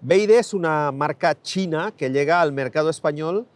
BYD es una marca china que llega al mercado español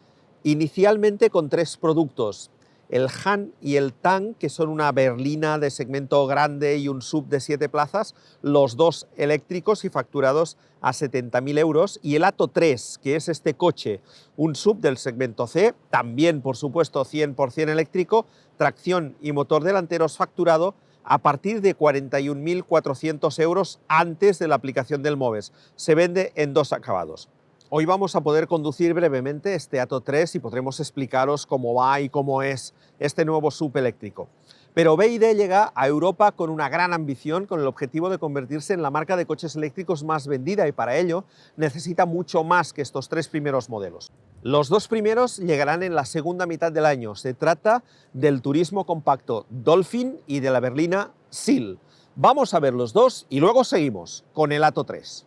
inicialmente con tres productos: el Han y el Tang, que son una berlina de segmento grande y un SUV de 7 plazas, los dos eléctricos y facturados a 70.000 euros, y el Atto 3, que es este coche, un SUV del segmento C, también por supuesto 100% eléctrico, tracción y motor delanteros, facturado a partir de 41.400 euros antes de la aplicación del MOVES. Se vende en dos acabados. Hoy vamos a poder conducir brevemente este Atto 3 y podremos explicaros cómo va y cómo es este nuevo SUV eléctrico. Pero BYD llega a Europa con una gran ambición, con el objetivo de convertirse en la marca de coches eléctricos más vendida, y para ello necesita mucho más que estos tres primeros modelos. Los dos primeros llegarán en la segunda mitad del año. Se trata del turismo compacto Dolphin y de la berlina Seal. Vamos a ver los dos y luego seguimos con el Atto 3.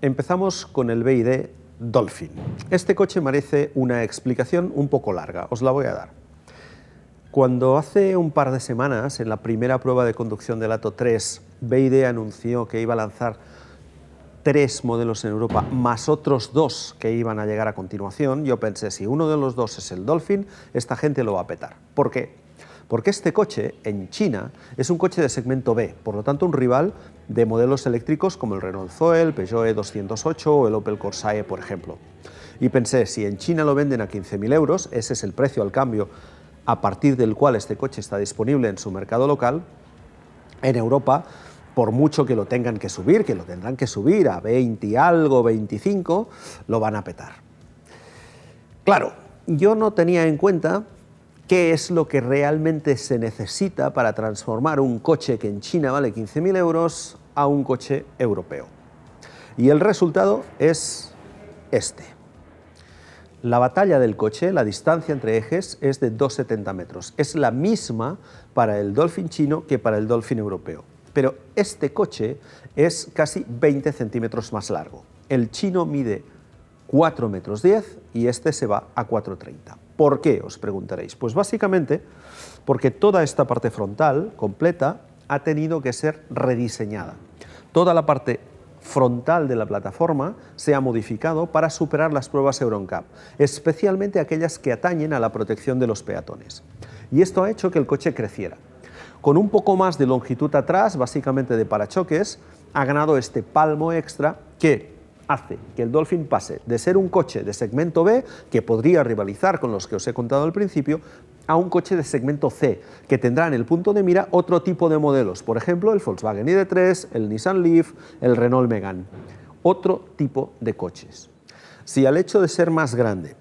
Empezamos con el BYD Dolphin. Este coche merece una explicación un poco larga, os la voy a dar. Cuando hace un par de semanas, en la primera prueba de conducción del Atto 3, BYD anunció que iba a lanzar 3 modelos en Europa, más otros 2 que iban a llegar a continuación, yo pensé, si uno de los 2 es el Dolphin, esta gente lo va a petar. ¿Por qué? Porque este coche, en China, es un coche de segmento B, por lo tanto un rival de modelos eléctricos como el Renault Zoe, el Peugeot E208 o el Opel Corsa E, por ejemplo. Y pensé, si en China lo venden a 15.000 euros, ese es el precio al cambio a partir del cual este coche está disponible en su mercado local, en Europa, por mucho que lo tengan que subir, que lo tendrán que subir a 20 y algo, 25, lo van a petar. Claro, yo no tenía en cuenta qué es lo que realmente se necesita para transformar un coche que en China vale 15.000 euros a un coche europeo. Y el resultado es este. La batalla del coche, la distancia entre ejes, es de 2,70 metros. Es la misma para el Dolphin chino que para el Dolphin europeo. Pero este coche es casi 20 centímetros más largo. El chino mide 4,10 metros y este se va a 4,30. ¿Por qué?, os preguntaréis. Pues básicamente porque toda esta parte frontal completa ha tenido que ser rediseñada. Toda la parte frontal de la plataforma se ha modificado para superar las pruebas Euro NCAP, especialmente aquellas que atañen a la protección de los peatones. Y esto ha hecho que el coche creciera. Con un poco más de longitud atrás, básicamente de parachoques, ha ganado este palmo extra que hace que el Dolphin pase de ser un coche de segmento B, que podría rivalizar con los que os he contado al principio, a un coche de segmento C, que tendrá en el punto de mira otro tipo de modelos, por ejemplo el Volkswagen ID.3, el Nissan Leaf, el Renault Megane, otro tipo de coches. Si al hecho de ser más grande,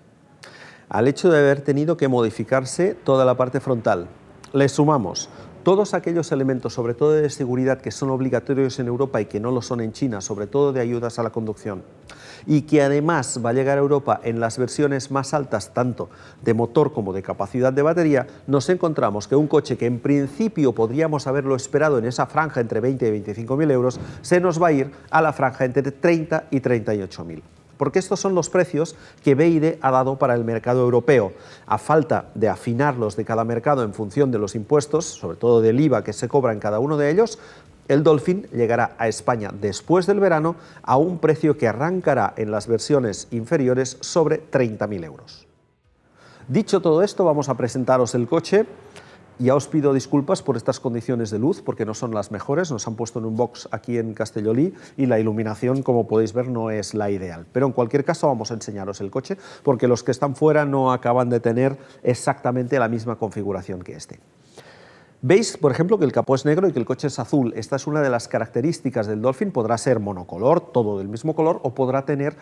al hecho de haber tenido que modificarse toda la parte frontal, le sumamos todos aquellos elementos, sobre todo de seguridad, que son obligatorios en Europa y que no lo son en China, sobre todo de ayudas a la conducción, y que además va a llegar a Europa en las versiones más altas, tanto de motor como de capacidad de batería, nos encontramos que un coche que en principio podríamos haberlo esperado en esa franja entre 20 y 25.000 euros, se nos va a ir a la franja entre 30 y 38.000. Porque estos son los precios que BYD ha dado para el mercado europeo. A falta de afinarlos de cada mercado en función de los impuestos, sobre todo del IVA que se cobra en cada uno de ellos, el Dolphin llegará a España después del verano a un precio que arrancará en las versiones inferiores sobre 30.000 euros. Dicho todo esto, vamos a presentaros el coche. Ya os pido disculpas por estas condiciones de luz, porque no son las mejores. Nos han puesto en un box aquí en Castellolí y la iluminación, como podéis ver, no es la ideal. Pero en cualquier caso vamos a enseñaros el coche, porque los que están fuera no acaban de tener exactamente la misma configuración que este. Veis, por ejemplo, que el capó es negro y que el coche es azul. Esta es una de las características del Dolphin. Podrá ser monocolor, todo del mismo color, o podrá tener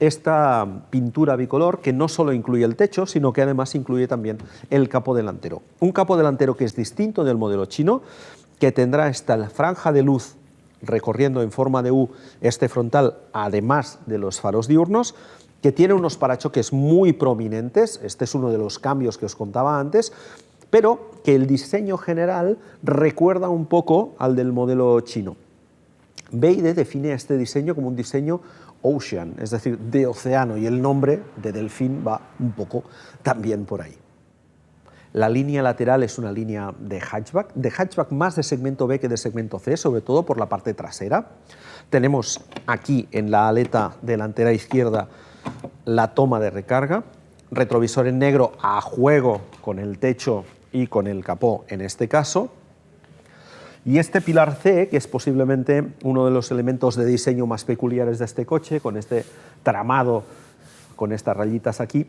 esta pintura bicolor que no solo incluye el techo, sino que además incluye también el capó delantero. Un capó delantero que es distinto del modelo chino, que tendrá esta franja de luz recorriendo en forma de U este frontal, además de los faros diurnos, que tiene unos parachoques muy prominentes. Este es uno de los cambios que os contaba antes, pero que el diseño general recuerda un poco al del modelo chino. BYD define este diseño como un diseño ocean, es decir, de océano, y el nombre de Delfín va un poco también por ahí. La línea lateral es una línea de hatchback más de segmento B que de segmento C, sobre todo por la parte trasera. Tenemos aquí en la aleta delantera izquierda la toma de recarga, retrovisor en negro a juego con el techo y con el capó en este caso. Y este pilar C, que es posiblemente uno de los elementos de diseño más peculiares de este coche, con este tramado, con estas rayitas aquí,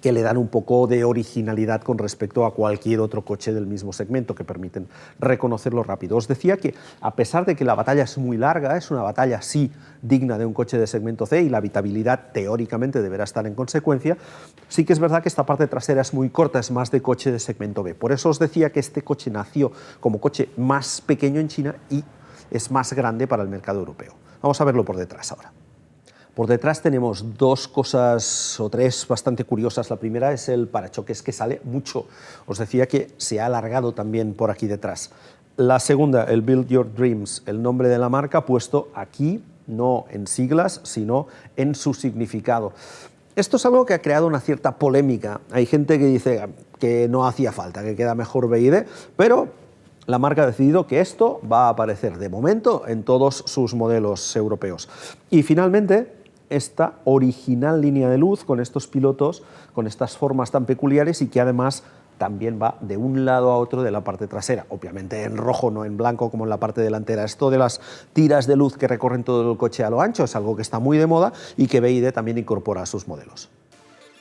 que le dan un poco de originalidad con respecto a cualquier otro coche del mismo segmento, que permiten reconocerlo rápido. Os decía que, a pesar de que la batalla es muy larga, es una batalla sí digna de un coche de segmento C y la habitabilidad teóricamente deberá estar en consecuencia, sí que es verdad que esta parte trasera es muy corta, es más de coche de segmento B. Por eso os decía que este coche nació como coche más pequeño en China y es más grande para el mercado europeo. Vamos a verlo por detrás ahora. Por detrás tenemos dos cosas o tres bastante curiosas. La primera es el parachoques, que sale mucho. Os decía que se ha alargado también por aquí detrás. La segunda, el Build Your Dreams, el nombre de la marca puesto aquí, no en siglas, sino en su significado. Esto es algo que ha creado una cierta polémica. Hay gente que dice que no hacía falta, que queda mejor BYD, pero la marca ha decidido que esto va a aparecer de momento en todos sus modelos europeos. Y finalmente, esta original línea de luz con estos pilotos, con estas formas tan peculiares y que además también va de un lado a otro de la parte trasera, obviamente en rojo, no en blanco como en la parte delantera. Esto de las tiras de luz que recorren todo el coche a lo ancho es algo que está muy de moda y que BYD también incorpora a sus modelos.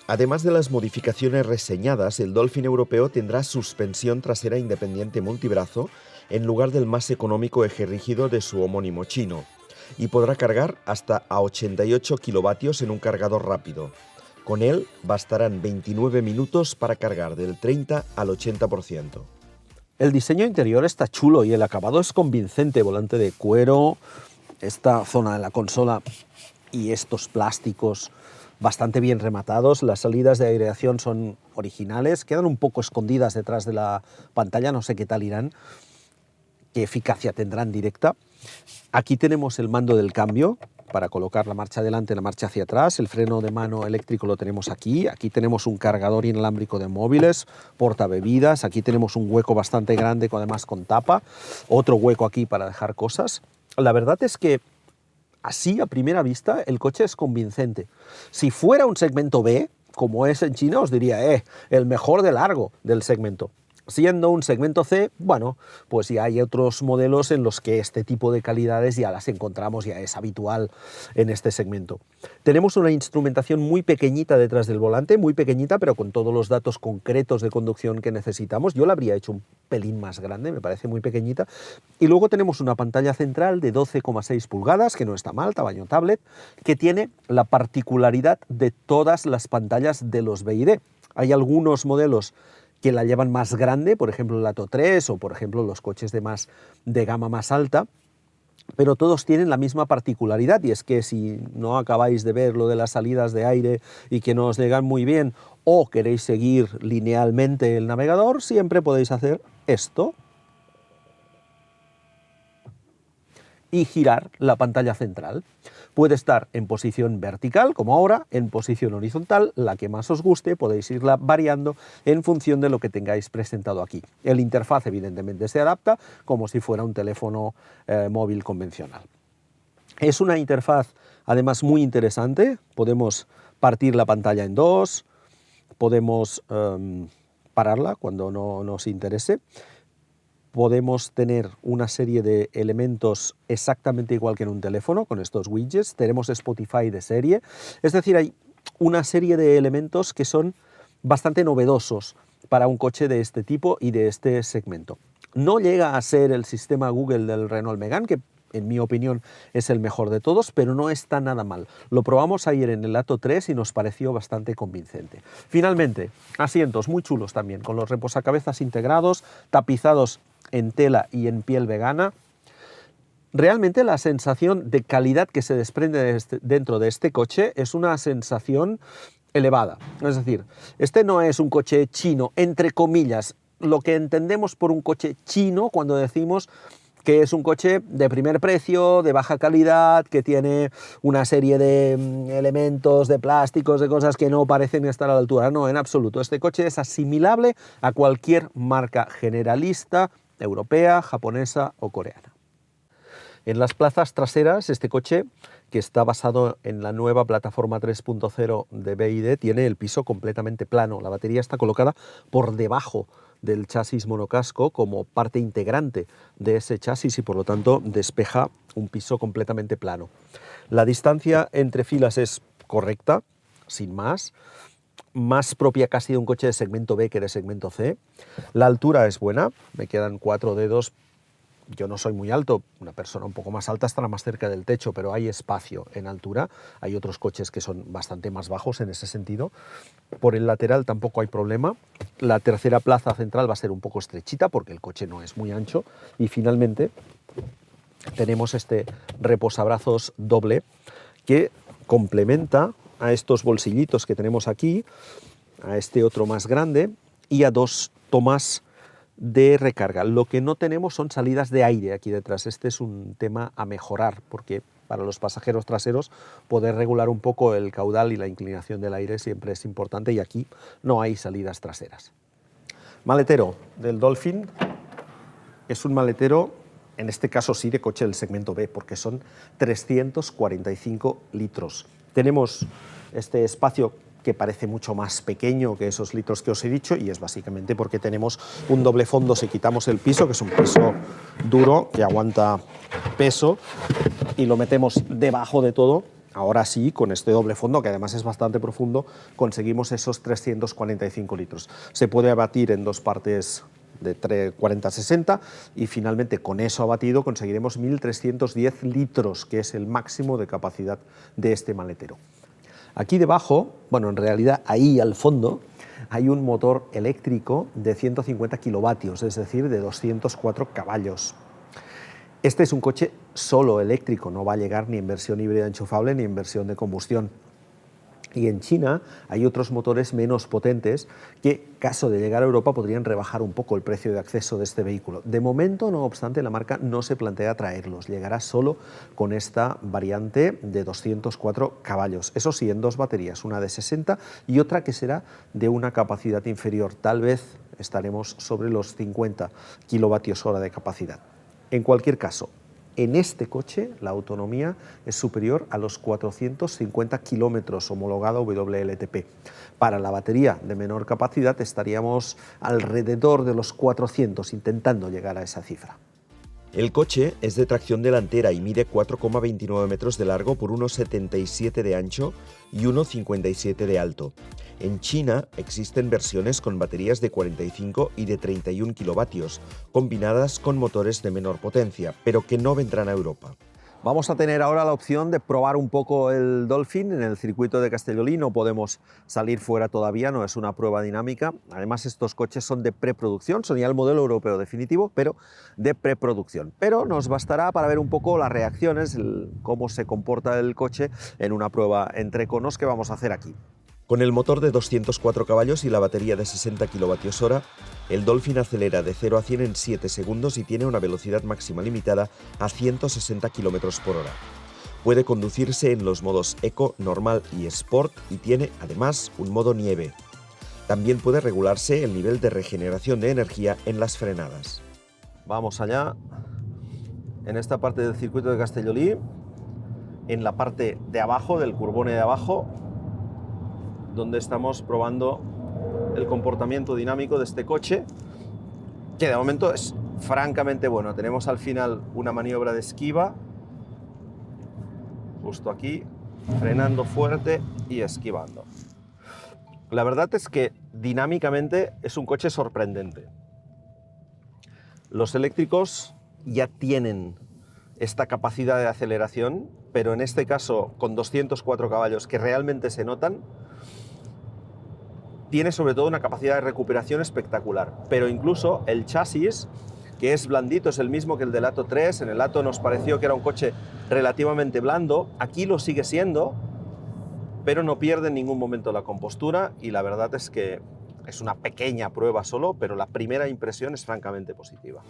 Además de las modificaciones reseñadas, el Dolphin europeo tendrá suspensión trasera independiente multibrazo en lugar del más económico eje rígido de su homónimo chino, y podrá cargar hasta a 88 kilovatios en un cargador rápido. Con él bastarán 29 minutos para cargar del 30 al 80%. El diseño interior está chulo y el acabado es convincente. Volante de cuero, esta zona de la consola y estos plásticos bastante bien rematados. Las salidas de aireación son originales, quedan un poco escondidas detrás de la pantalla, no sé qué tal irán, qué eficacia tendrán directa. Aquí tenemos el mando del cambio para colocar la marcha adelante y la marcha hacia atrás. El freno de mano eléctrico lo tenemos aquí. Aquí tenemos un cargador inalámbrico de móviles, portabebidas. Aquí tenemos un hueco bastante grande, además con tapa. Otro hueco aquí para dejar cosas. La verdad es que así, a primera vista, el coche es convincente. Si fuera un segmento B, como es en China, os diría, el mejor de largo del segmento. Siendo un segmento C, bueno, pues ya hay otros modelos en los que este tipo de calidades ya las encontramos, ya es habitual en este segmento. Tenemos una instrumentación muy pequeñita detrás del volante, muy pequeñita, pero con todos los datos concretos de conducción que necesitamos. Yo la habría hecho un pelín más grande, me parece muy pequeñita. Y luego tenemos una pantalla central de 12,6 pulgadas, que no está mal, tamaño tablet, que tiene la particularidad de todas las pantallas de los BYD. Hay algunos modelos que la llevan más grande, por ejemplo el Atto 3 o por ejemplo los coches de gama más alta, pero todos tienen la misma particularidad, y es que si no acabáis de ver lo de las salidas de aire y que no os llegan muy bien o queréis seguir linealmente el navegador, siempre podéis hacer esto y girar la pantalla central. Puede estar en posición vertical, como ahora, en posición horizontal, la que más os guste, podéis irla variando en función de lo que tengáis presentado aquí. El interfaz evidentemente se adapta como si fuera un teléfono móvil convencional. Es una interfaz además muy interesante, podemos partir la pantalla en dos, podemos pararla cuando no nos interese. Podemos tener una serie de elementos exactamente igual que en un teléfono, con estos widgets. Tenemos Spotify de serie. Es decir, hay una serie de elementos que son bastante novedosos para un coche de este tipo y de este segmento. No llega a ser el sistema Google del Renault Megane, que en mi opinión es el mejor de todos, pero no está nada mal. Lo probamos ayer en el Atto 3 y nos pareció bastante convincente. Finalmente, asientos muy chulos también, con los reposacabezas integrados, tapizados en tela y en piel vegana. Realmente la sensación de calidad que se desprende dentro de este coche es una sensación elevada. Es decir, este no es un coche chino, entre comillas, lo que entendemos por un coche chino cuando decimos que es un coche de primer precio, de baja calidad, que tiene una serie de elementos, de plásticos, de cosas que no parecen estar a la altura. No, en absoluto. Este coche es asimilable a cualquier marca generalista, europea, japonesa o coreana. En las plazas traseras, este coche, que está basado en la nueva plataforma 3.0 de BYD, tiene el piso completamente plano. La batería está colocada por debajo del chasis monocasco como parte integrante de ese chasis y por lo tanto despeja un piso completamente plano. La distancia entre filas es correcta, sin más propia casi de un coche de segmento B que de segmento C. La altura es buena, me quedan 4 dedos. Yo no soy muy alto, una persona un poco más alta estará más cerca del techo, pero hay espacio en altura. Hay otros coches que son bastante más bajos en ese sentido. Por el lateral tampoco hay problema. La tercera plaza central va a ser un poco estrechita porque el coche no es muy ancho. Y finalmente tenemos este reposabrazos doble que complementa a estos bolsillitos que tenemos aquí, a este otro más grande y a 2 tomas de recarga. Lo que no tenemos son salidas de aire aquí detrás. Este es un tema a mejorar porque para los pasajeros traseros poder regular un poco el caudal y la inclinación del aire siempre es importante y aquí no hay salidas traseras. Maletero del Dolphin es un maletero, en este caso sí, de coche del segmento B porque son 345 litros. Tenemos este espacio que parece mucho más pequeño que esos litros que os he dicho y es básicamente porque tenemos un doble fondo si quitamos el piso, que es un piso duro que aguanta peso, y lo metemos debajo de todo. Ahora sí, con este doble fondo, que además es bastante profundo, conseguimos esos 345 litros. Se puede abatir en 2 partes de 40-60 y finalmente con eso abatido conseguiremos 1.310 litros, que es el máximo de capacidad de este maletero. Aquí debajo, bueno, en realidad ahí al fondo, hay un motor eléctrico de 150 kilovatios, es decir, de 204 caballos. Este es un coche solo eléctrico, no va a llegar ni en versión híbrida enchufable ni en versión de combustión. Y en China hay otros motores menos potentes que, caso de llegar a Europa, podrían rebajar un poco el precio de acceso de este vehículo. De momento, no obstante, la marca no se plantea traerlos. Llegará solo con esta variante de 204 caballos. Eso sí, en 2 baterías, una de 60 y otra que será de una capacidad inferior. Tal vez estaremos sobre los 50 kilovatios hora de capacidad. En cualquier caso, en este coche la autonomía es superior a los 450 kilómetros, homologada WLTP. Para la batería de menor capacidad estaríamos alrededor de los 400, intentando llegar a esa cifra. El coche es de tracción delantera y mide 4,29 metros de largo por 1,77 de ancho y 1,57 de alto. En China existen versiones con baterías de 45 y de 31 kilovatios, combinadas con motores de menor potencia, pero que no vendrán a Europa. Vamos a tener ahora la opción de probar un poco el Dolphin en el circuito de Castellolí. No podemos salir fuera todavía, no es una prueba dinámica. Además, estos coches son de preproducción, son ya el modelo europeo definitivo, pero de preproducción. Pero nos bastará para ver un poco las reacciones, cómo se comporta el coche en una prueba entre conos que vamos a hacer aquí. Con el motor de 204 caballos y la batería de 60 kWh, el Dolphin acelera de 0 a 100 en 7 segundos y tiene una velocidad máxima limitada a 160 km por hora. Puede conducirse en los modos Eco, Normal y Sport y tiene además un modo nieve. También puede regularse el nivel de regeneración de energía en las frenadas. Vamos allá, en esta parte del circuito de Castellolí, en la parte de abajo, del curbone de abajo, donde estamos probando el comportamiento dinámico de este coche, que de momento es francamente bueno. Tenemos al final una maniobra de esquiva, justo aquí, frenando fuerte y esquivando. La verdad es que dinámicamente es un coche sorprendente. Los eléctricos ya tienen esta capacidad de aceleración, pero en este caso con 204 caballos que realmente se notan, tiene sobre todo una capacidad de recuperación espectacular, pero incluso el chasis, que es blandito, es el mismo que el del Atto 3, en el Atto nos pareció que era un coche relativamente blando, aquí lo sigue siendo, pero no pierde en ningún momento la compostura y la verdad es que es una pequeña prueba solo, pero la primera impresión es francamente positiva.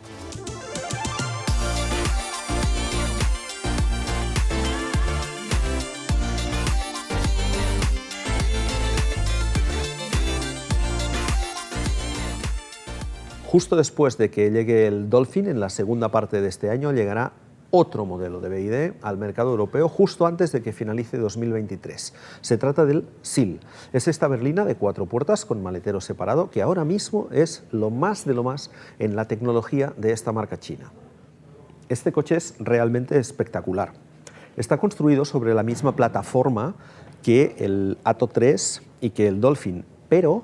Justo después de que llegue el Dolphin, en la segunda parte de este año, llegará otro modelo de BYD al mercado europeo justo antes de que finalice 2023. Se trata del SEAL. Es esta berlina de 4 puertas con maletero separado que ahora mismo es lo más de lo más en la tecnología de esta marca china. Este coche es realmente espectacular. Está construido sobre la misma plataforma que el Atto 3 y que el Dolphin, pero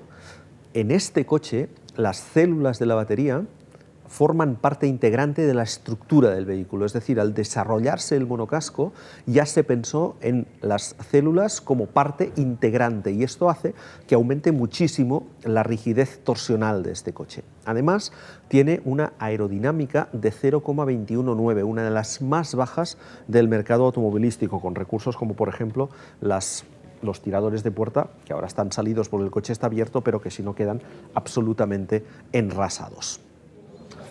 en este coche las células de la batería forman parte integrante de la estructura del vehículo, es decir, al desarrollarse el monocasco ya se pensó en las células como parte integrante y esto hace que aumente muchísimo la rigidez torsional de este coche. Además, tiene una aerodinámica de 0,219, una de las más bajas del mercado automovilístico, con recursos como por ejemplo los tiradores de puerta, que ahora están salidos porque el coche está abierto, pero que si no quedan absolutamente enrasados.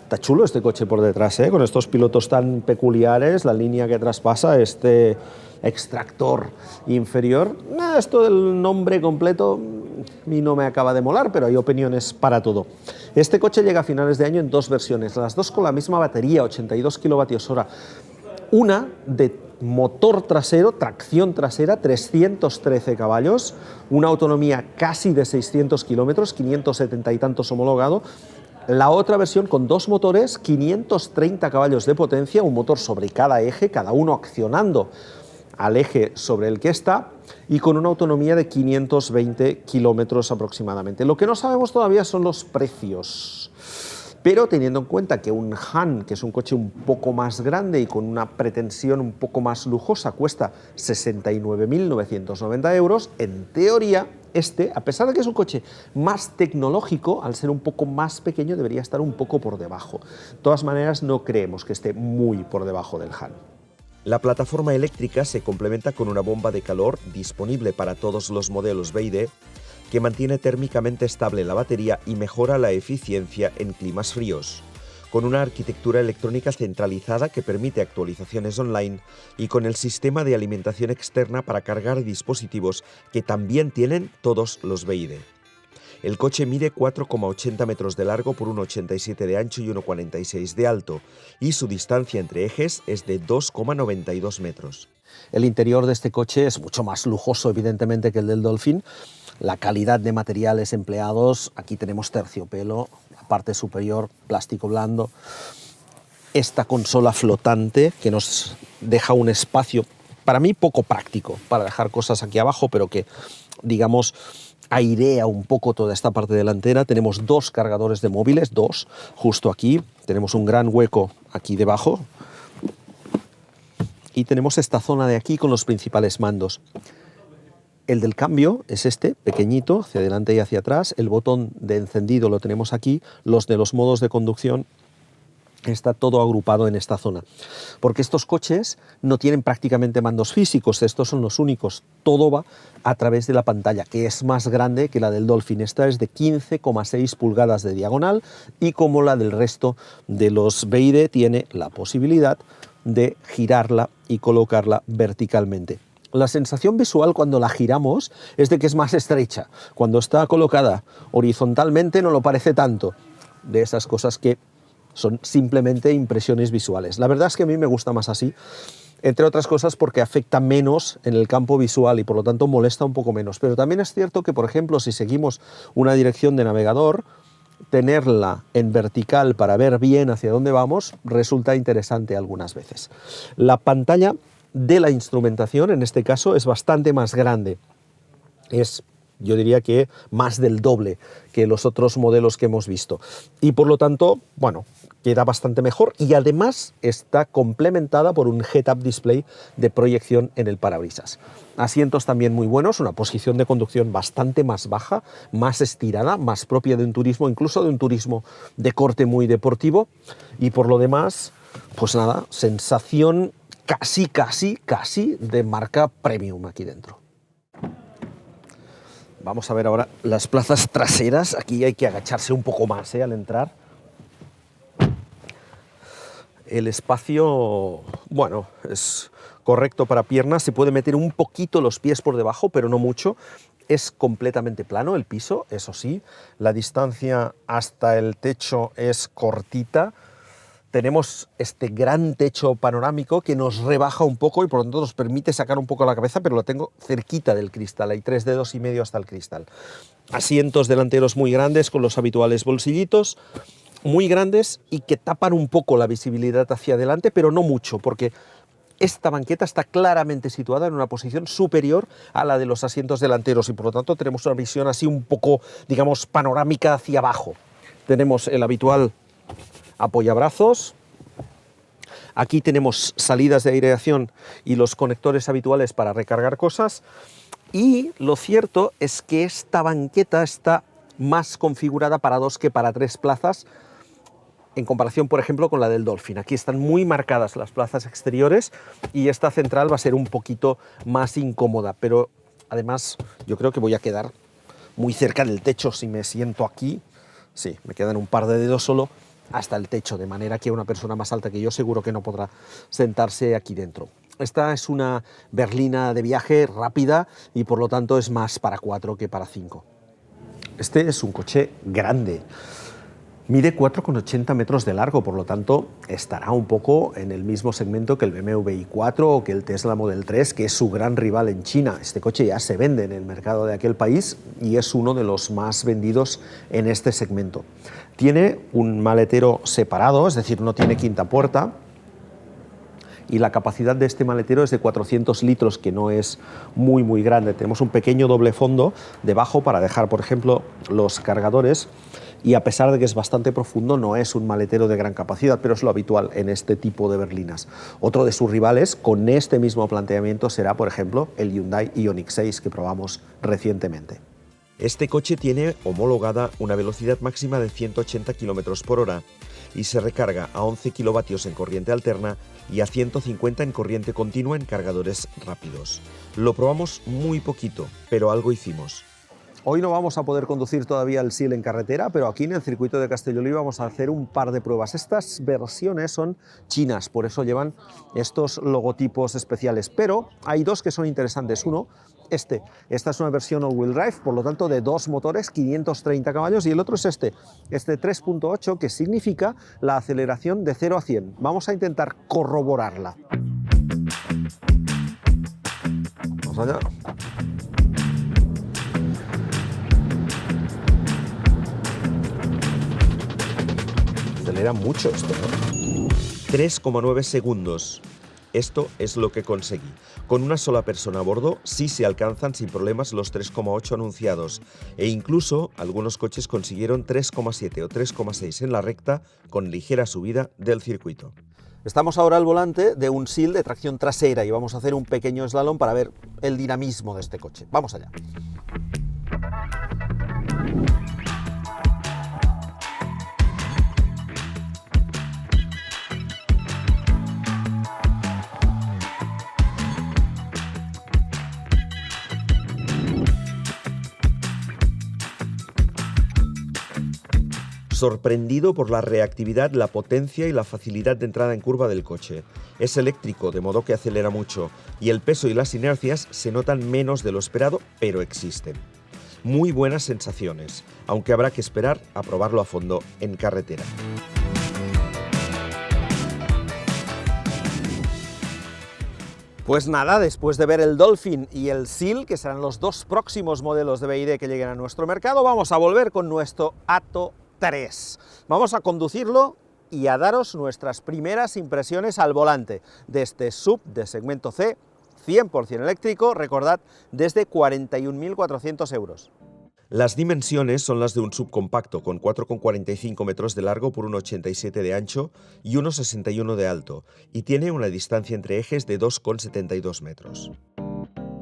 Está chulo este coche por detrás, con estos pilotos tan peculiares, la línea que traspasa, este extractor inferior. Esto del nombre completo a mí no me acaba de molar, pero hay opiniones para todo. Este coche llega a finales de año en 2 versiones, las 2 con la misma batería, 82 kWh. Una de motor trasero, tracción trasera, 313 caballos, una autonomía casi de 600 kilómetros, 570 y tantos homologado. La otra versión con 2 motores, 530 caballos de potencia, un motor sobre cada eje, cada uno accionando al eje sobre el que está, y con una autonomía de 520 kilómetros aproximadamente. Lo que no sabemos todavía son los precios. Pero teniendo en cuenta que un Han, que es un coche un poco más grande y con una pretensión un poco más lujosa, cuesta 69.990 euros, en teoría, a pesar de que es un coche más tecnológico, al ser un poco más pequeño, debería estar un poco por debajo. De todas maneras, no creemos que esté muy por debajo del Han. La plataforma eléctrica se complementa con una bomba de calor disponible para todos los modelos BYD, que mantiene térmicamente estable la batería y mejora la eficiencia en climas fríos, con una arquitectura electrónica centralizada que permite actualizaciones online y con el sistema de alimentación externa para cargar dispositivos que también tienen todos los BYD. El coche mide 4,80 metros de largo por 1,87 de ancho y 1,46 de alto, y su distancia entre ejes es de 2,92 metros. El interior de este coche es mucho más lujoso, evidentemente, que el del Dolphin. La calidad de materiales empleados, aquí tenemos terciopelo, la parte superior, plástico blando. Esta consola flotante que nos deja un espacio, para mí poco práctico, para dejar cosas aquí abajo, pero que, digamos, airea un poco toda esta parte delantera. Tenemos 2 cargadores de móviles, 2, justo aquí. Tenemos un gran hueco aquí debajo. Y tenemos esta zona de aquí con los principales mandos. El del cambio es este, pequeñito, hacia adelante y hacia atrás. El botón de encendido lo tenemos aquí. Los de los modos de conducción está todo agrupado en esta zona. Porque estos coches no tienen prácticamente mandos físicos, estos son los únicos. Todo va a través de la pantalla, que es más grande que la del Dolphin. Esta es de 15,6 pulgadas de diagonal y como la del resto de los BYD tiene la posibilidad de girarla y colocarla verticalmente. La sensación visual cuando la giramos es de que es más estrecha. Cuando está colocada horizontalmente no lo parece tanto. De esas cosas que son simplemente impresiones visuales. La verdad es que a mí me gusta más así, entre otras cosas porque afecta menos en el campo visual y por lo tanto molesta un poco menos. Pero también es cierto que, por ejemplo, si seguimos una dirección de navegador, tenerla en vertical para ver bien hacia dónde vamos resulta interesante algunas veces. La pantalla de la instrumentación, en este caso, es bastante más grande. Yo diría que más del doble que los otros modelos que hemos visto. Y por lo tanto, bueno, queda bastante mejor y además está complementada por un head-up display de proyección en el parabrisas. Asientos también muy buenos, una posición de conducción bastante más baja, más estirada, más propia de un turismo, incluso de un turismo de corte muy deportivo. Y por lo demás, pues nada, sensación casi de marca premium aquí dentro. Vamos a ver ahora las plazas traseras. Aquí hay que agacharse un poco más al entrar. El espacio, bueno, es correcto para piernas, se puede meter un poquito los pies por debajo, pero no mucho. Es completamente plano el piso, eso sí, la distancia hasta el techo es cortita. Tenemos este gran techo panorámico que nos rebaja un poco y por lo tanto nos permite sacar un poco la cabeza, pero lo tengo cerquita del cristal, hay 3,5 dedos hasta el cristal. Asientos delanteros muy grandes con los habituales bolsillitos, muy grandes y que tapan un poco la visibilidad hacia adelante, pero no mucho, porque esta banqueta está claramente situada en una posición superior a la de los asientos delanteros y por lo tanto tenemos una visión así un poco, digamos, panorámica hacia abajo. Tenemos el habitual apoyabrazos, aquí tenemos salidas de aireación y los conectores habituales para recargar cosas, y lo cierto es que esta banqueta está más configurada para 2 que para 3 plazas, en comparación, por ejemplo, con la del Dolphin. Aquí están muy marcadas las plazas exteriores y esta central va a ser un poquito más incómoda, pero además yo creo que voy a quedar muy cerca del techo si me siento aquí. Sí, me quedan un par de dedos solo hasta el techo, de manera que una persona más alta que yo seguro que no podrá sentarse aquí dentro. Esta es una berlina de viaje rápida y por lo tanto es más para 4 que para 5. Este es un coche grande. Mide 4,80 metros de largo, por lo tanto estará un poco en el mismo segmento que el BMW i4 o que el Tesla Model 3, que es su gran rival en China. Este coche ya se vende en el mercado de aquel país y es uno de los más vendidos en este segmento. Tiene un maletero separado, es decir, no tiene quinta puerta, y la capacidad de este maletero es de 400 litros, que no es muy grande. Tenemos un pequeño doble fondo debajo para dejar, por ejemplo, los cargadores, y a pesar de que es bastante profundo, no es un maletero de gran capacidad, pero es lo habitual en este tipo de berlinas. Otro de sus rivales con este mismo planteamiento será, por ejemplo, el Hyundai Ioniq 6 que probamos recientemente. Este coche tiene homologada una velocidad máxima de 180 km por hora y se recarga a 11 kilovatios en corriente alterna y a 150 en corriente continua en cargadores rápidos. Lo probamos muy poquito, pero algo hicimos. Hoy no vamos a poder conducir todavía el SEAL en carretera, pero aquí en el circuito de Castellolí vamos a hacer un par de pruebas. Estas versiones son chinas, por eso llevan estos logotipos especiales, pero hay 2 que son interesantes. Uno, esta es una versión all-wheel drive, por lo tanto de 2 motores, 530 caballos, y el otro es este 3.8, que significa la aceleración de 0 a 100. Vamos a intentar corroborarla. Vamos allá. Acelera mucho esto, ¿no? 3,9 segundos. Esto es lo que conseguí. Con una sola persona a bordo sí se alcanzan sin problemas los 3,8 anunciados, e incluso algunos coches consiguieron 3,7 o 3,6 en la recta con ligera subida del circuito. Estamos ahora al volante de un SEAL de tracción trasera y vamos a hacer un pequeño slalom para ver el dinamismo de este coche. Vamos allá. Sorprendido por la reactividad, la potencia y la facilidad de entrada en curva del coche. Es eléctrico, de modo que acelera mucho, y el peso y las inercias se notan menos de lo esperado, pero existen. Muy buenas sensaciones, aunque habrá que esperar a probarlo a fondo en carretera. Pues nada, después de ver el Dolphin y el SEAL, que serán los 2 próximos modelos de BYD que lleguen a nuestro mercado, vamos a volver con nuestro Atto 3. Vamos a conducirlo y a daros nuestras primeras impresiones al volante de este SUV de segmento C, 100% eléctrico, recordad, desde 41.400 euros. Las dimensiones son las de un subcompacto con 4,45 metros de largo por 1,87 de ancho y 1,61 de alto, y tiene una distancia entre ejes de 2,72 metros.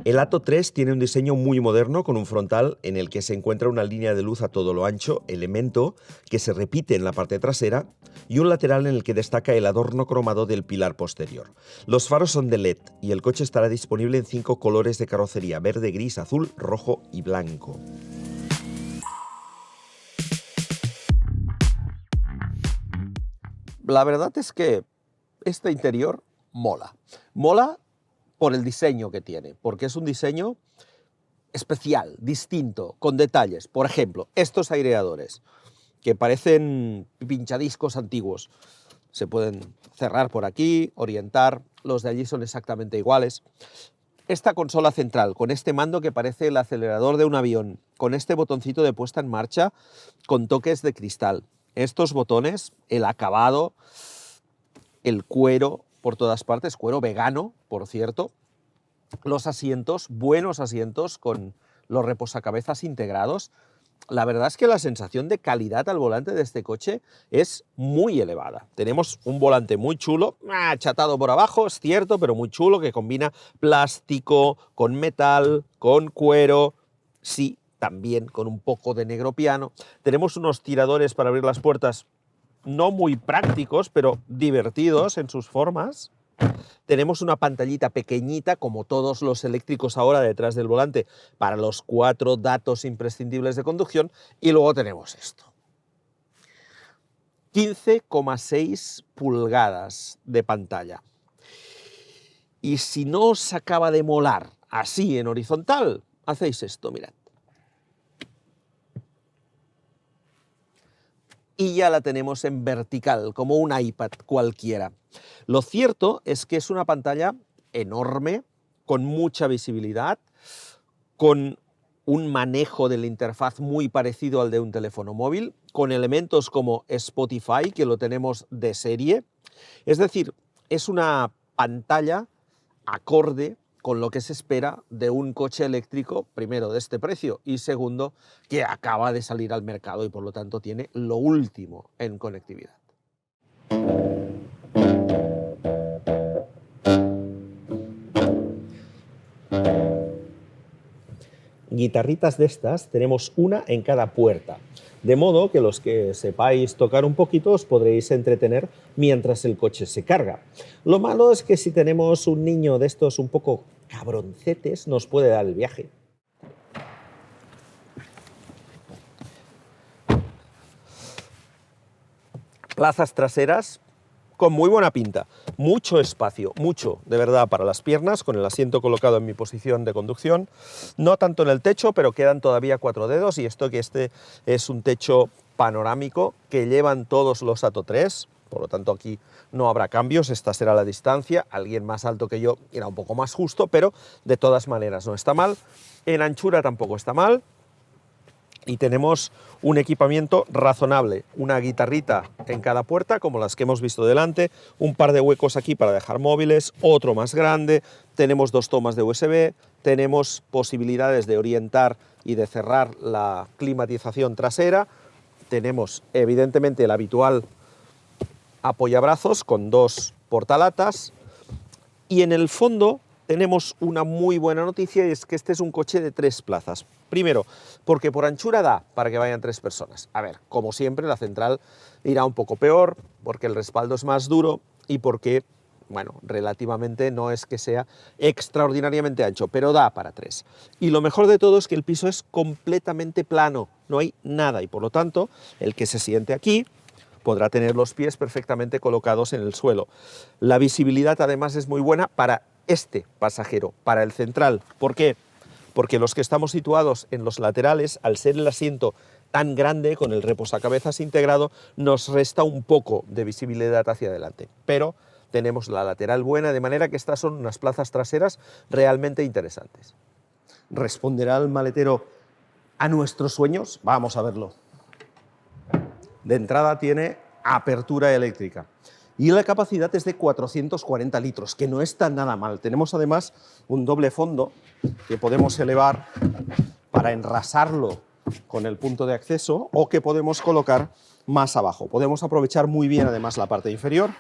El Atto 3 tiene un diseño muy moderno con un frontal en el que se encuentra una línea de luz a todo lo ancho, elemento que se repite en la parte trasera, y un lateral en el que destaca el adorno cromado del pilar posterior. Los faros son de LED y el coche estará disponible en 5 colores de carrocería: verde, gris, azul, rojo y blanco. La verdad es que este interior mola. Mola por el diseño que tiene, porque es un diseño especial, distinto, con detalles. Por ejemplo, estos aireadores, que parecen pinchadiscos antiguos. Se pueden cerrar por aquí, orientar, los de allí son exactamente iguales. Esta consola central, con este mando que parece el acelerador de un avión, con este botoncito de puesta en marcha, con toques de cristal. Estos botones, el acabado, el cuero por todas partes, cuero vegano, por cierto. Los asientos, buenos asientos, con los reposacabezas integrados. La verdad es que la sensación de calidad al volante de este coche es muy elevada. Tenemos un volante muy chulo, achatado por abajo, es cierto, pero muy chulo, que combina plástico con metal, con cuero, sí, también con un poco de negro piano. Tenemos unos tiradores para abrir las puertas no muy prácticos, pero divertidos en sus formas. Tenemos una pantallita pequeñita, como todos los eléctricos ahora, detrás del volante, para los 4 datos imprescindibles de conducción. Y luego tenemos esto. 15,6 pulgadas de pantalla. Y si no os acaba de molar así en horizontal, hacéis esto, mirad. Y ya la tenemos en vertical, como un iPad cualquiera. Lo cierto es que es una pantalla enorme, con mucha visibilidad, con un manejo de la interfaz muy parecido al de un teléfono móvil, con elementos como Spotify, que lo tenemos de serie. Es decir, es una pantalla acorde con lo que se espera de un coche eléctrico, primero de este precio y segundo que acaba de salir al mercado y por lo tanto tiene lo último en conectividad. Guitarritas de estas tenemos una en cada puerta, de modo que los que sepáis tocar un poquito os podréis entretener mientras el coche se carga. Lo malo es que si tenemos un niño de estos un poco cabroncetes nos puede dar el viaje. Plazas traseras con muy buena pinta, mucho espacio, mucho, de verdad, para las piernas, con el asiento colocado en mi posición de conducción, no tanto en el techo, pero quedan todavía 4 dedos, y esto que este es un techo panorámico que llevan todos los Atto 3, por lo tanto aquí no habrá cambios, esta será la distancia, alguien más alto que yo irá un poco más justo, pero de todas maneras no está mal, en anchura tampoco está mal, y tenemos un equipamiento razonable, una guitarrita en cada puerta, como las que hemos visto delante, un par de huecos aquí para dejar móviles, otro más grande, tenemos 2 tomas de USB, tenemos posibilidades de orientar y de cerrar la climatización trasera, tenemos evidentemente el habitual apoyabrazos con 2 portalatas, y en el fondo tenemos una muy buena noticia, y es que este es un coche de 3 plazas. Primero, porque por anchura da para que vayan 3 personas. A ver, como siempre, la central irá un poco peor, porque el respaldo es más duro y porque, bueno, relativamente no es que sea extraordinariamente ancho, pero da para 3. Y lo mejor de todo es que el piso es completamente plano, no hay nada, y por lo tanto, el que se siente aquí podrá tener los pies perfectamente colocados en el suelo. La visibilidad además es muy buena para este pasajero, para el central. ¿Por qué? Porque los que estamos situados en los laterales, al ser el asiento tan grande, con el reposacabezas integrado, nos resta un poco de visibilidad hacia adelante. Pero tenemos la lateral buena, de manera que estas son unas plazas traseras realmente interesantes. ¿Responderá el maletero a nuestros sueños? Vamos a verlo. De entrada tiene apertura eléctrica. Y la capacidad es de 440 litros, que no está nada mal. Tenemos además un doble fondo que podemos elevar para enrasarlo con el punto de acceso, o que podemos colocar más abajo. Podemos aprovechar muy bien además la parte inferior,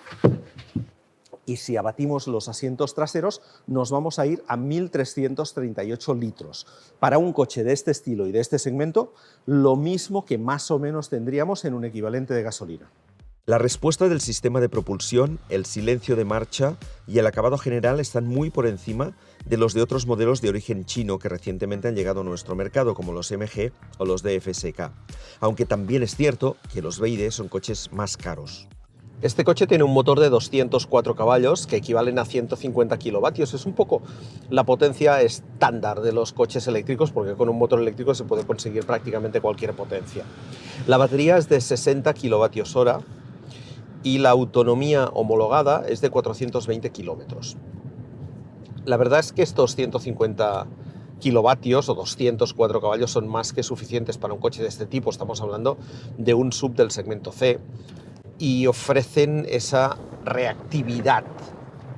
y si abatimos los asientos traseros nos vamos a ir a 1.338 litros. Para un coche de este estilo y de este segmento, lo mismo que más o menos tendríamos en un equivalente de gasolina. La respuesta del sistema de propulsión, el silencio de marcha y el acabado general están muy por encima de los de otros modelos de origen chino que recientemente han llegado a nuestro mercado, como los MG o los DFSK, aunque también es cierto que los BYD son coches más caros. Este coche tiene un motor de 204 caballos que equivalen a 150 kilovatios. Es un poco la potencia estándar de los coches eléctricos, porque con un motor eléctrico se puede conseguir prácticamente cualquier potencia. La batería es de 60 kilovatios hora y la autonomía homologada es de 420 kilómetros. La verdad es que estos 150 kilovatios o 204 caballos son más que suficientes para un coche de este tipo. Estamos hablando de un SUV del segmento C, y ofrecen esa reactividad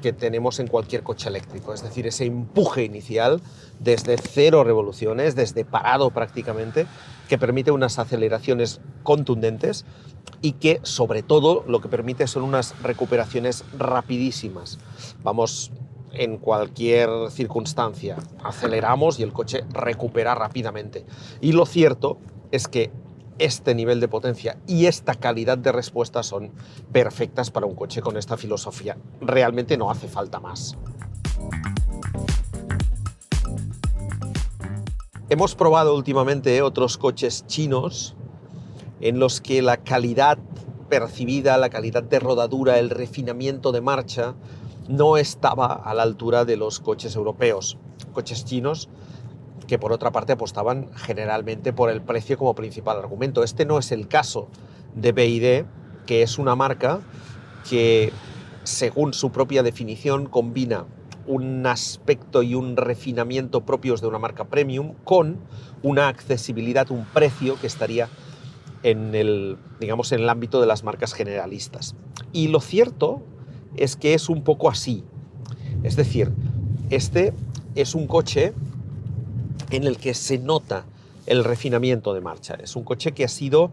que tenemos en cualquier coche eléctrico, es decir, ese empuje inicial desde 0 revoluciones, desde parado prácticamente, que permite unas aceleraciones contundentes y que, sobre todo, lo que permite son unas recuperaciones rapidísimas. Vamos, en cualquier circunstancia, aceleramos y el coche recupera rápidamente. Y lo cierto es que este nivel de potencia y esta calidad de respuesta son perfectas para un coche con esta filosofía. Realmente no hace falta más. Hemos probado últimamente otros coches chinos en los que la calidad percibida, la calidad de rodadura, el refinamiento de marcha no estaba a la altura de los coches europeos. Coches chinos que por otra parte apostaban generalmente por el precio como principal argumento. Este no es el caso de BYD, que es una marca que, según su propia definición, combina un aspecto y un refinamiento propios de una marca premium con una accesibilidad, un precio que estaría en el ámbito de las marcas generalistas. Y lo cierto es que es un poco así. Es decir, este es un coche en el que se nota el refinamiento de marcha. Es un coche que ha sido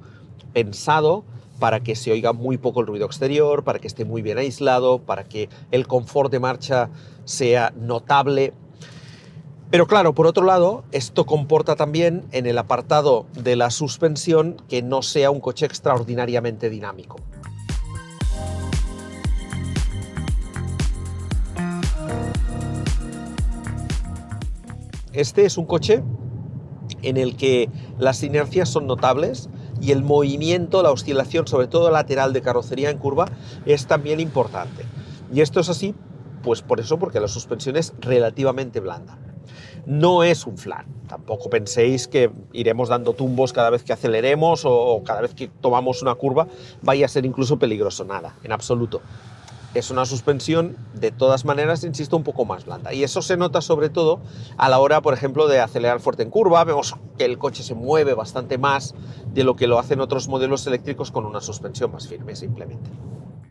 pensado para que se oiga muy poco el ruido exterior, para que esté muy bien aislado, para que el confort de marcha sea notable. Pero claro, por otro lado, esto comporta también en el apartado de la suspensión que no sea un coche extraordinariamente dinámico. Este es un coche en el que las inercias son notables y el movimiento, la oscilación, sobre todo lateral de carrocería en curva, es también importante. Y esto es así, pues por eso, porque la suspensión es relativamente blanda. No es un flan, tampoco penséis que iremos dando tumbos cada vez que aceleremos o cada vez que tomamos una curva vaya a ser incluso peligroso, nada, en absoluto. Es una suspensión, de todas maneras, insisto, un poco más blanda. Y eso se nota sobre todo a la hora, por ejemplo, de acelerar fuerte en curva. Vemos que el coche se mueve bastante más de lo que lo hacen otros modelos eléctricos con una suspensión más firme, simplemente.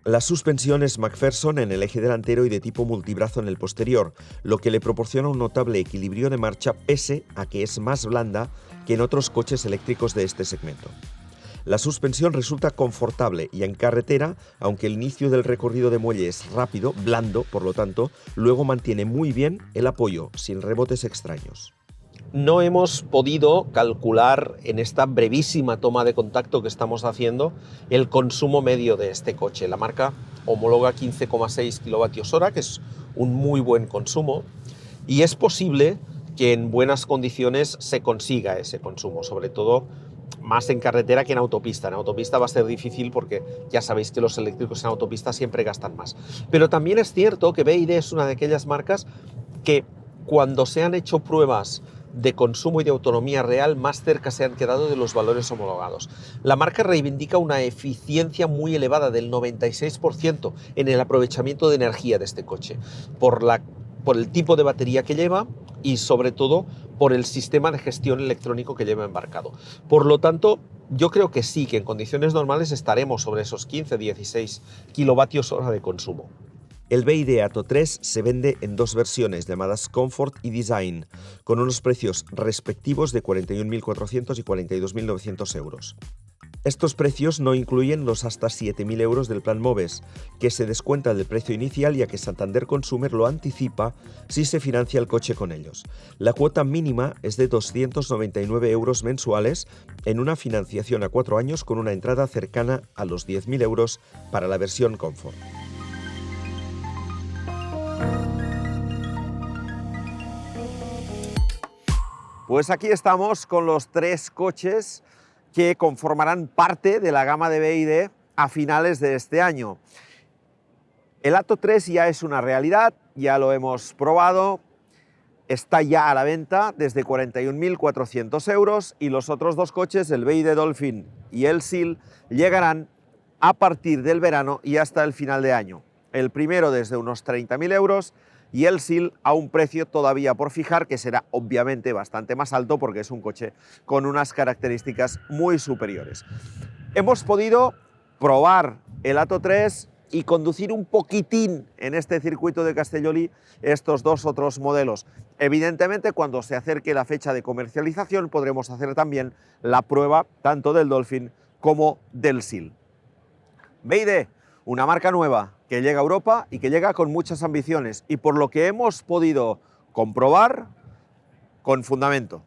La suspensión es McPherson en el eje delantero y de tipo multibrazo en el posterior, lo que le proporciona un notable equilibrio de marcha pese a que es más blanda que en otros coches eléctricos de este segmento. La suspensión resulta confortable y en carretera, aunque el inicio del recorrido de muelle es rápido, blando, por lo tanto, luego mantiene muy bien el apoyo, sin rebotes extraños. No hemos podido calcular en esta brevísima toma de contacto que estamos haciendo el consumo medio de este coche. La marca homologa 15,6 kilovatios hora, que es un muy buen consumo, y es posible que en buenas condiciones se consiga ese consumo, sobre todo más en carretera que en autopista. En autopista va a ser difícil porque ya sabéis que los eléctricos en autopista siempre gastan más. Pero también es cierto que BYD es una de aquellas marcas que cuando se han hecho pruebas de consumo y de autonomía real, más cerca se han quedado de los valores homologados. La marca reivindica una eficiencia muy elevada del 96% en el aprovechamiento de energía de este coche, por el tipo de batería que lleva y sobre todo por el sistema de gestión electrónico que lleva embarcado. Por lo tanto, yo creo que sí, que en condiciones normales estaremos sobre esos 15-16 kilovatios hora de consumo. El BYD Atto 3 se vende en dos versiones llamadas Comfort y Design, con unos precios respectivos de 41.400 y 42.900 euros. Estos precios no incluyen los hasta 7.000 euros del plan MOVES, que se descuenta del precio inicial ya que Santander Consumer lo anticipa si se financia el coche con ellos. La cuota mínima es de 299 euros mensuales en una financiación a 4 años con una entrada cercana a los 10.000 euros para la versión Comfort. Pues aquí estamos con los tres coches que conformarán parte de la gama de BYD a finales de este año. El Atto 3 ya es una realidad, ya lo hemos probado, está ya a la venta desde 41.400 euros y los otros dos coches, el BYD Dolphin y el Seal, llegarán a partir del verano y hasta el final de año. El primero desde unos 30.000 euros y el Seal a un precio todavía por fijar, que será obviamente bastante más alto porque es un coche con unas características muy superiores. Hemos podido probar el Atto 3 y conducir un poquitín en este circuito de Castellolí estos dos otros modelos. Evidentemente, cuando se acerque la fecha de comercialización podremos hacer también la prueba tanto del Dolphin como del Seal. BYD, una marca nueva que llega a Europa y que llega con muchas ambiciones y por lo que hemos podido comprobar, con fundamento.